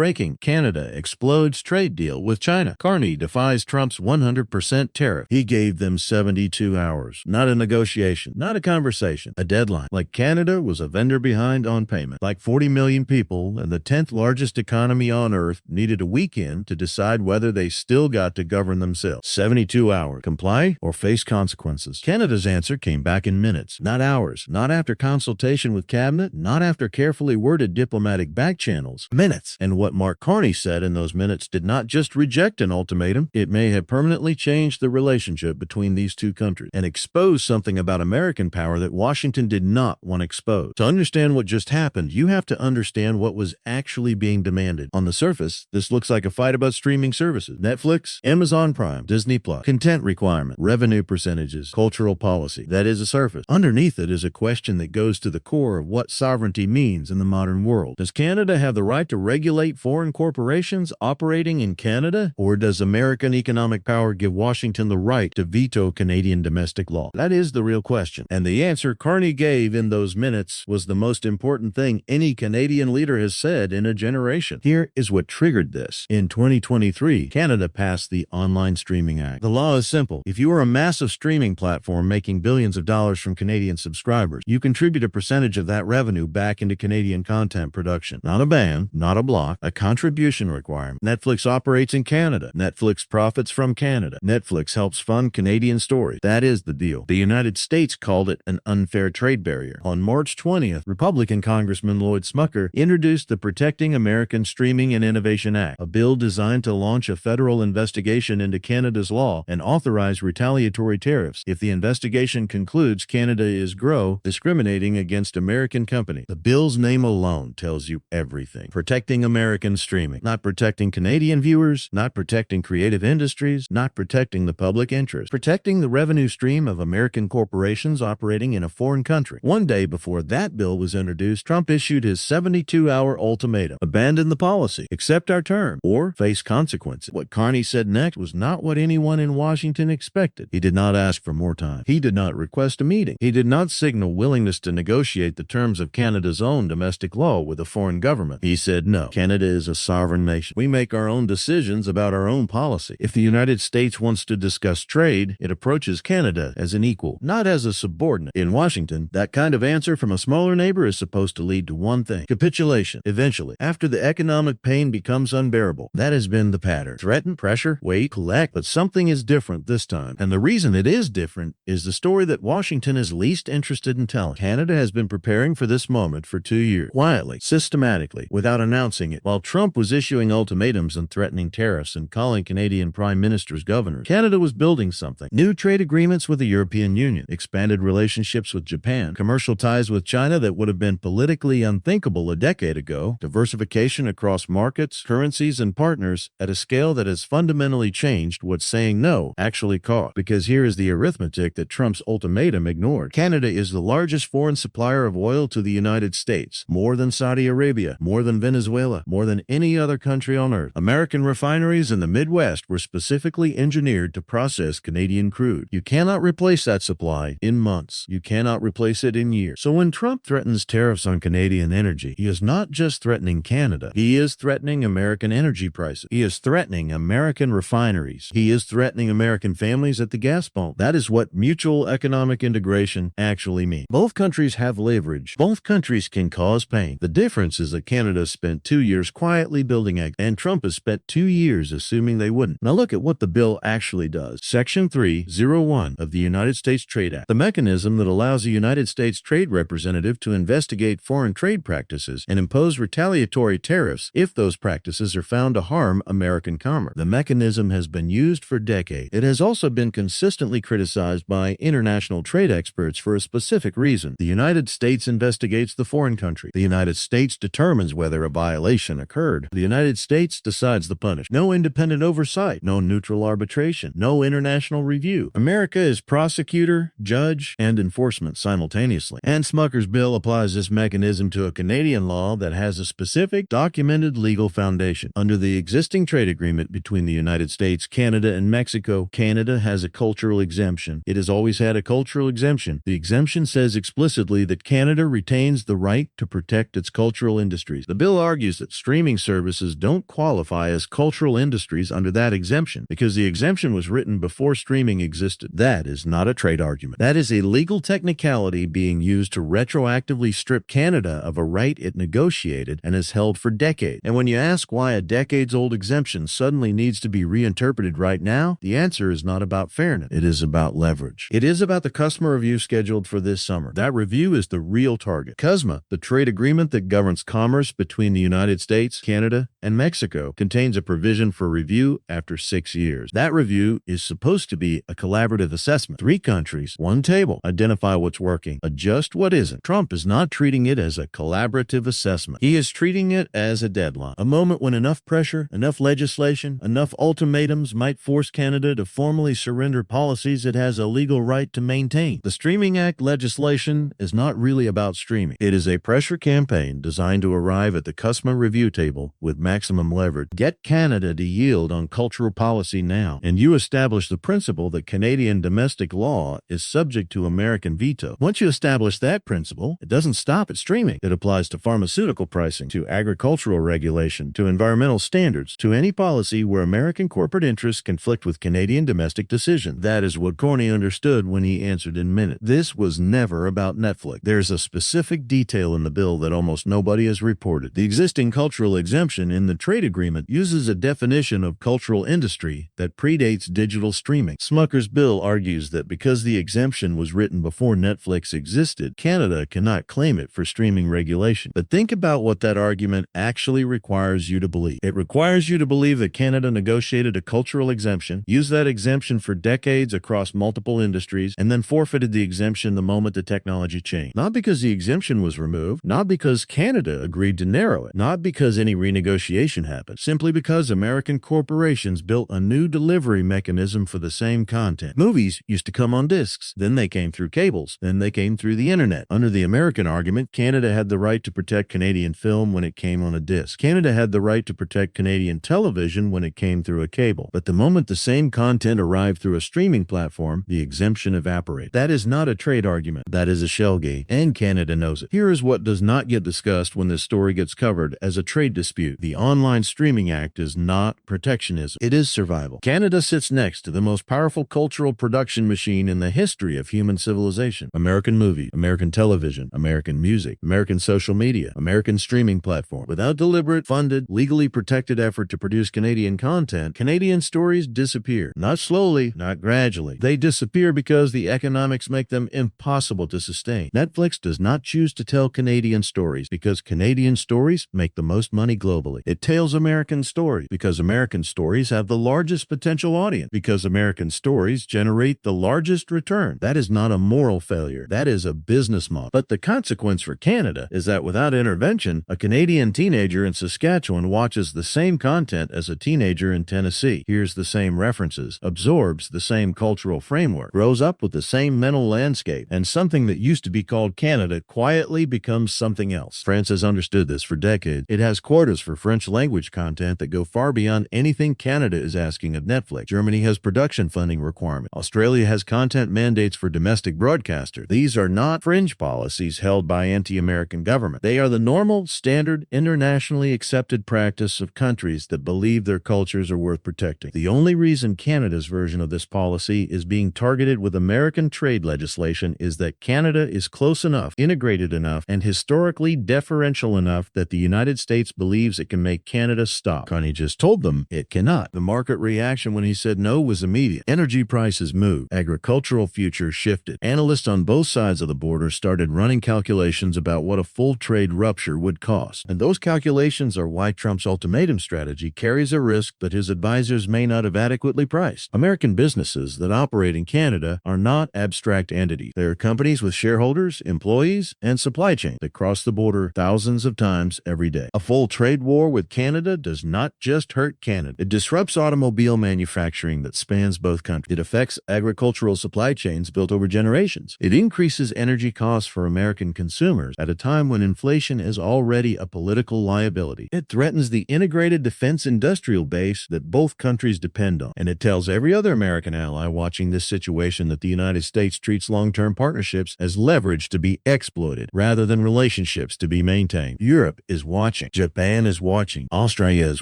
Breaking: Canada explodes trade deal with China. Carney defies Trump's 100% tariff. He gave them 72 hours. Not a negotiation, not a conversation, a deadline. Like Canada was a vendor behind on payment. Like 40 million people and the 10th largest economy on earth needed a weekend to decide whether they still got to govern themselves. 72 hours. Comply or face consequences. Canada's answer came back in minutes, not hours, not after consultation with cabinet, not after carefully worded diplomatic back channels. Minutes. And what Mark Carney said in those minutes did not just reject an ultimatum, it may have permanently changed the relationship between these two countries and exposed something about American power that Washington did not want exposed. To understand what just happened, you have to understand what was actually being demanded. On the surface, this looks like a fight about streaming services. Netflix, Amazon Prime, Disney Plus, content requirement, revenue percentages, cultural policy. That is a surface. Underneath it is a question that goes to the core of what sovereignty means in the modern world. Does Canada have the right to regulate foreign corporations operating in Canada? Or does American economic power give Washington the right to veto Canadian domestic law? That is the real question. And the answer Carney gave in those minutes was the most important thing any Canadian leader has said in a generation. Here is what triggered this. In 2023, Canada passed the Online Streaming Act. The law is simple. If you are a massive streaming platform making billions of dollars from Canadian subscribers, you contribute a percentage of that revenue back into Canadian content production. Not a ban, not a block, a contribution requirement. Netflix operates in Canada. Netflix profits from Canada. Netflix helps fund Canadian stories. That is the deal. The United States called it an unfair trade barrier. On March 20th, Republican Congressman Lloyd Smucker introduced the Protecting American Streaming and Innovation Act, a bill designed to launch a federal investigation into Canada's law and authorize retaliatory tariffs if the investigation concludes Canada is discriminating against American companies. The bill's name alone tells you everything. Protecting American streaming. Not protecting Canadian viewers, not protecting creative industries, not protecting the public interest. Protecting the revenue stream of American corporations operating in a foreign country. One day before that bill was introduced, Trump issued his 72-hour ultimatum. Abandon the policy, accept our term, or face consequences. What Carney said next was not what anyone in Washington expected. He did not ask for more time. He did not request a meeting. He did not signal willingness to negotiate the terms of Canada's own domestic law with a foreign government. He said, no, Canada is a sovereign nation. We make our own decisions about our own policy. If the United States wants to discuss trade, it approaches Canada as an equal, not as a subordinate. In Washington, that kind of answer from a smaller neighbor is supposed to lead to one thing: capitulation. Eventually, after the economic pain becomes unbearable. That has been the pattern. Threaten, pressure, wait, collect, but something is different this time. And the reason it is different is the story that Washington is least interested in telling. Canada has been preparing for this moment for 2 years, quietly, systematically, without announcing it. While Trump was issuing ultimatums and threatening tariffs and calling Canadian prime ministers governors, Canada was building something. New trade agreements with the European Union, expanded relationships with Japan, commercial ties with China that would have been politically unthinkable a decade ago, diversification across markets, currencies, and partners at a scale that has fundamentally changed what saying no actually cost. Because here is the arithmetic that Trump's ultimatum ignored. Canada is the largest foreign supplier of oil to the United States, more than Saudi Arabia, more than Venezuela, more than any other country on earth. American refineries in the Midwest were specifically engineered to process Canadian crude. You cannot replace that supply in months. You cannot replace it in years. So when Trump threatens tariffs on Canadian energy, he is not just threatening Canada. He is threatening American energy prices. He is threatening American refineries. He is threatening American families at the gas pump. That is what mutual economic integration actually means. Both countries have leverage. Both countries can cause pain. The difference is that Canada spent 2 years quietly building it, and Trump has spent 2 years assuming they wouldn't. Now look at what the bill actually does. Section 301 of the United States Trade Act, the mechanism that allows a United States trade representative to investigate foreign trade practices and impose retaliatory tariffs if those practices are found to harm American commerce. The mechanism has been used for decades. It has also been consistently criticized by international trade experts for a specific reason. The United States investigates the foreign country. The United States determines whether a violation occurred. The United States decides the punishment. No independent oversight, no neutral arbitration, no international review. America is prosecutor, judge, and enforcement simultaneously. And Smucker's bill applies this mechanism to a Canadian law that has a specific, documented legal foundation. Under the existing trade agreement between the United States, Canada, and Mexico, Canada has a cultural exemption. It has always had a cultural exemption. The exemption says explicitly that Canada retains the right to protect its cultural industries. The bill argues that strict streaming services don't qualify as cultural industries under that exemption because the exemption was written before streaming existed. That is not a trade argument. That is a legal technicality being used to retroactively strip Canada of a right it negotiated and has held for decades. And when you ask why a decades-old exemption suddenly needs to be reinterpreted right now, the answer is not about fairness. It is about leverage. It is about the customer review scheduled for this summer. That review is the real target. CUSMA, the trade agreement that governs commerce between the United States, Canada, and Mexico, contains a provision for review after 6 years. That review is supposed to be a collaborative assessment. 3 countries, 1 table, identify what's working, adjust what isn't. Trump is not treating it as a collaborative assessment. He is treating it as a deadline, a moment when enough pressure, enough legislation, enough ultimatums might force Canada to formally surrender policies it has a legal right to maintain. The Streaming Act legislation is not really about streaming. It is a pressure campaign designed to arrive at the CUSMA review table with maximum leverage. Get Canada to yield on cultural policy now, and you establish the principle that Canadian domestic law is subject to American veto. Once you establish that principle, it doesn't stop at streaming. It applies to pharmaceutical pricing, to agricultural regulation, to environmental standards, to any policy where American corporate interests conflict with Canadian domestic decisions. That is what Carney understood when he answered in minutes. This was never about Netflix. There's a specific detail in the bill that almost nobody has reported. The existing cultural exemption in the trade agreement uses a definition of cultural industry that predates digital streaming. Smucker's bill argues that because the exemption was written before Netflix existed, Canada cannot claim it for streaming regulation. But think about what that argument actually requires you to believe. It requires you to believe that Canada negotiated a cultural exemption, used that exemption for decades across multiple industries, and then forfeited the exemption the moment the technology changed. Not because the exemption was removed, not because Canada agreed to narrow it, not because any renegotiation happened, simply because American corporations built a new delivery mechanism for the same content. Movies used to come on discs, then they came through cables, then they came through the internet. Under the American argument, Canada had the right to protect Canadian film when it came on a disc. Canada had the right to protect Canadian television when it came through a cable. But the moment the same content arrived through a streaming platform, the exemption evaporated. That is not a trade argument. That is a shell game, and Canada knows it. Here is what does not get discussed when this story gets covered as a trade dispute. The Online Streaming Act is not protectionism. It is survival. Canada sits next to the most powerful cultural production machine in the history of human civilization. American movies, American television, American music, American social media, American streaming platform. Without deliberate, funded, legally protected effort to produce Canadian content, Canadian stories disappear. Not slowly, not gradually. They disappear because the economics make them impossible to sustain. Netflix does not choose to tell Canadian stories because Canadian stories make the most money globally. It tells American stories because American stories have the largest potential audience, because American stories generate the largest return. That is not a moral failure. That is a business model. But the consequence for Canada is that without intervention, a Canadian teenager in Saskatchewan watches the same content as a teenager in Tennessee, hears the same references, absorbs the same cultural framework, grows up with the same mental landscape, and something that used to be called Canada quietly becomes something else. France has understood this for decades. It has quotas for French language content that go far beyond anything Canada is asking of Netflix. Germany has production funding requirements. Australia has content mandates for domestic broadcasters. These are not fringe policies held by anti-American government. They are the normal, standard, internationally accepted practice of countries that believe their cultures are worth protecting. The only reason Canada's version of this policy is being targeted with American trade legislation is that Canada is close enough, integrated enough, and historically deferential enough that the United States believes it can make Canada stop. Carney just told them it cannot. The market reaction when he said no was immediate. Energy prices moved. Agricultural futures shifted. Analysts on both sides of the border started running calculations about what a full trade rupture would cost. And those calculations are why Trump's ultimatum strategy carries a risk that his advisors may not have adequately priced. American businesses that operate in Canada are not abstract entities. They are companies with shareholders, employees, and supply chain that cross the border thousands of times every day. A full trade war with Canada does not just hurt Canada. It disrupts automobile manufacturing that spans both countries. It affects agricultural supply chains built over generations. It increases energy costs for American consumers at a time when inflation is already a political liability. It threatens the integrated defense industrial base that both countries depend on. And it tells every other American ally watching this situation that the United States treats long-term partnerships as leverage to be exploited rather than relationships to be maintained. Europe is watching. back. Japan is watching. Australia is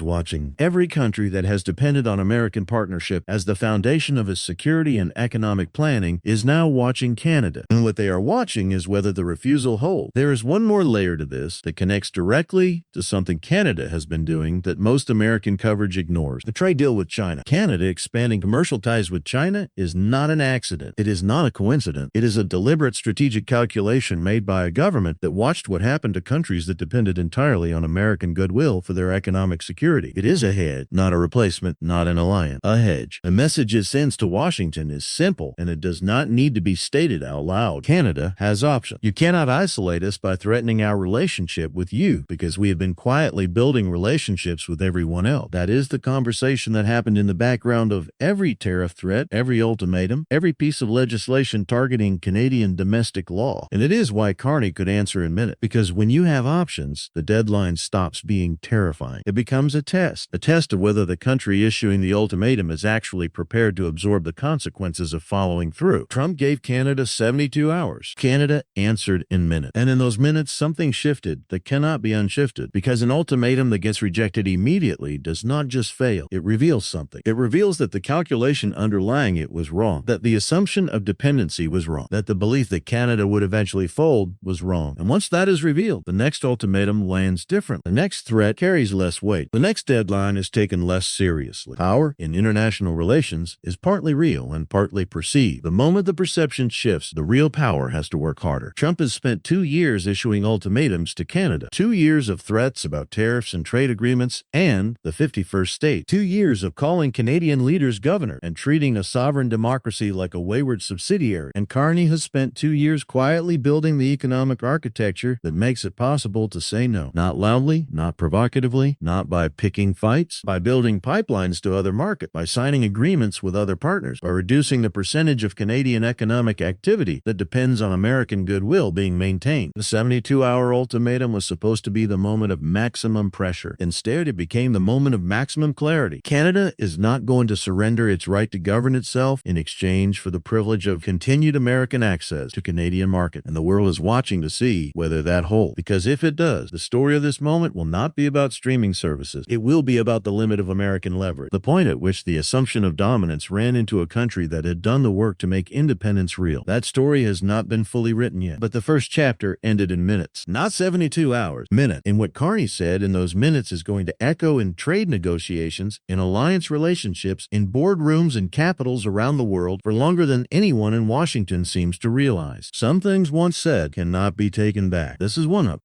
watching. Every country that has depended on American partnership as the foundation of its security and economic planning is now watching Canada. And what they are watching is whether the refusal holds. There is one more layer to this that connects directly to something Canada has been doing that most American coverage ignores: the trade deal with China. Canada expanding commercial ties with China is not an accident. It is not a coincidence. It is a deliberate strategic calculation made by a government that watched what happened to countries that depended entirely on American goodwill for their economic security. It is a hedge, not a replacement, not an alliance. A hedge. The message it sends to Washington is simple, and it does not need to be stated out loud. Canada has options. You cannot isolate us by threatening our relationship with you because we have been quietly building relationships with everyone else. That is the conversation that happened in the background of every tariff threat, every ultimatum, every piece of legislation targeting Canadian domestic law. And it is why Carney could answer in minutes, because when you have options, the deadline stops being terrifying. It becomes a test of whether the country issuing the ultimatum is actually prepared to absorb the consequences of following through. Trump gave Canada 72 hours. Canada answered in minutes. And in those minutes, something shifted that cannot be unshifted, because an ultimatum that gets rejected immediately does not just fail. It reveals something. It reveals that the calculation underlying it was wrong, that the assumption of dependency was wrong, that the belief that Canada would eventually fold was wrong. And once that is revealed, the next ultimatum lands different. The next threat carries less weight. The next deadline is taken less seriously. Power in international relations is partly real and partly perceived. The moment the perception shifts, the real power has to work harder. Trump has spent 2 years issuing ultimatums to Canada. 2 years of threats about tariffs and trade agreements and the 51st state. 2 years of calling Canadian leaders governor and treating a sovereign democracy like a wayward subsidiary. And Carney has spent 2 years quietly building the economic architecture that makes it possible to say no. Not loudly, not provocatively, not by picking fights, by building pipelines to other markets, by signing agreements with other partners, by reducing the percentage of Canadian economic activity that depends on American goodwill being maintained. The 72-hour ultimatum was supposed to be the moment of maximum pressure. Instead, it became the moment of maximum clarity. Canada is not going to surrender its right to govern itself in exchange for the privilege of continued American access to Canadian market. And the world is watching to see whether that holds. Because if it does, the story of this moment will not be about streaming services. It will be about the limit of American leverage. The point at which the assumption of dominance ran into a country that had done the work to make independence real. That story has not been fully written yet, but the first chapter ended in minutes. Not 72 hours. Minutes. And what Carney said in those minutes is going to echo in trade negotiations, in alliance relationships, in boardrooms and capitals around the world for longer than anyone in Washington seems to realize. Some things once said cannot be taken back. This is one of them.